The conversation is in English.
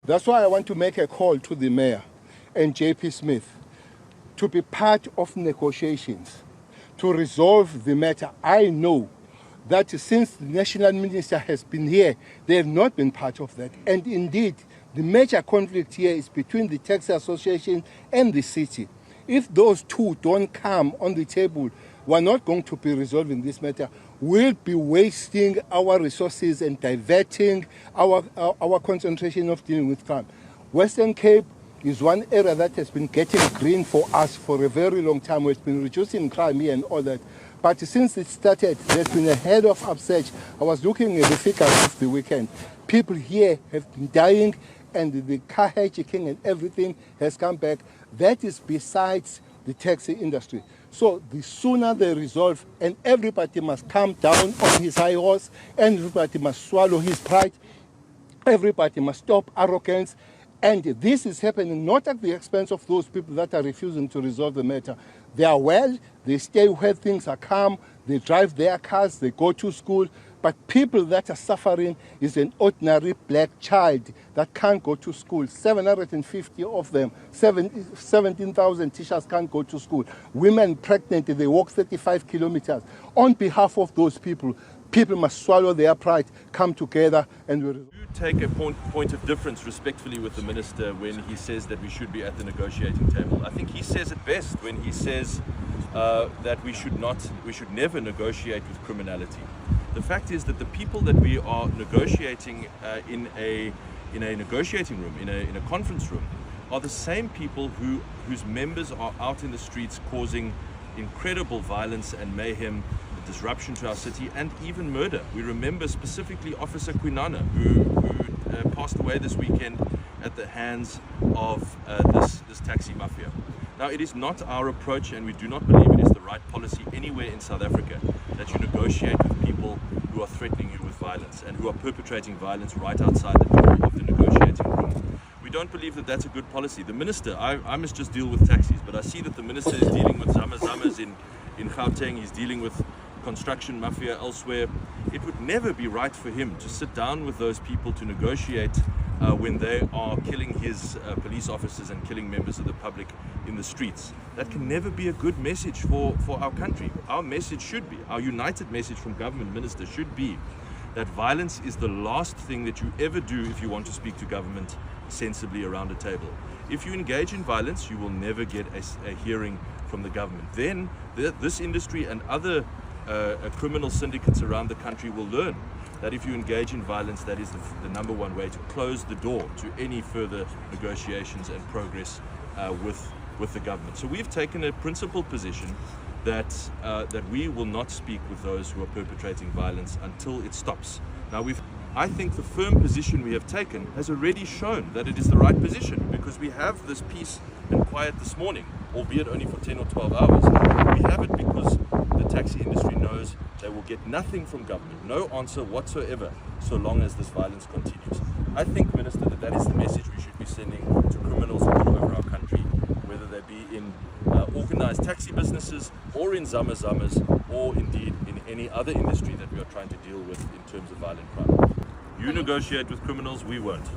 That's why I want to make a call to the mayor and JP Smith to be part of negotiations to resolve the matter. I know that since the national minister has been here, they have not been part of that. And indeed, the major conflict here is between the taxi association and the city. If those two don't come on the table, we're not going to be resolving this matter. We'll be wasting our resources and diverting our concentration of dealing with crime. Western Cape is one area that has been getting green for us for a very long time. We've been reducing crime here and all that. But since it started, there's been a head of upsurge. I was looking at the figures of the weekend. People here have been dying, and the car hijacking and everything has come back. That is besides the taxi industry. So the sooner they resolve, and everybody must come down on his high horse, and everybody must swallow his pride, everybody must stop arrogance. And this is happening not at the expense of those people that are refusing to resolve the matter. They are well, they stay where things are calm, they drive their cars, they go to school. But people that are suffering is an ordinary black child that can't go to school. 750 of them, 17,000 teachers can't go to school. Women pregnant, they walk 35 kilometers. On behalf of those people, people must swallow their pride, come together, and we take a point of difference respectfully with the minister when he says that we should be at the negotiating table. I think he says it best when he says that we should never negotiate with criminality. The fact is that the people that we are negotiating in a negotiating room, in a conference room, are the same people whose members are out in the streets causing incredible violence and mayhem, disruption to our city, and even murder. We remember specifically Officer Kwinana, who passed away this weekend at the hands of this taxi mafia. Now, it is not our approach, and we do not believe it is the right policy anywhere in South Africa that you negotiate with people who are threatening you with violence and who are perpetrating violence right outside the door of the negotiating room. We don't believe that that's a good policy. The minister, I must just deal with taxis, but I see that the minister is dealing with zamas in Gauteng. He's dealing with construction mafia elsewhere. It would never be right for him to sit down with those people to negotiate when they are killing his police officers and killing members of the public in the streets. That can never be a good message for our country. Our message should be, our united message from government minister should be that violence is the last thing that you ever do if you want to speak to government sensibly around a table. If you engage in violence, you will never get a hearing from the government. Then this industry and other criminal syndicates around the country will learn that if you engage in violence, that is the number one way to close the door to any further negotiations and progress with the government. So we've taken a principled position that we will not speak with those who are perpetrating violence until it stops. Now, I think the firm position we have taken has already shown that it is the right position, because we have this peace and quiet this morning, albeit only for 10 or 12 hours. We have it because the taxi industry knows they will get nothing from government, no answer whatsoever, so long as this violence continues. I think, Minister, that is the message we should be sending to criminals all over our country, whether they be in organized taxi businesses or in zamas or indeed in any other industry that we are trying to deal with in terms of violent crime. You negotiate with criminals, we won't.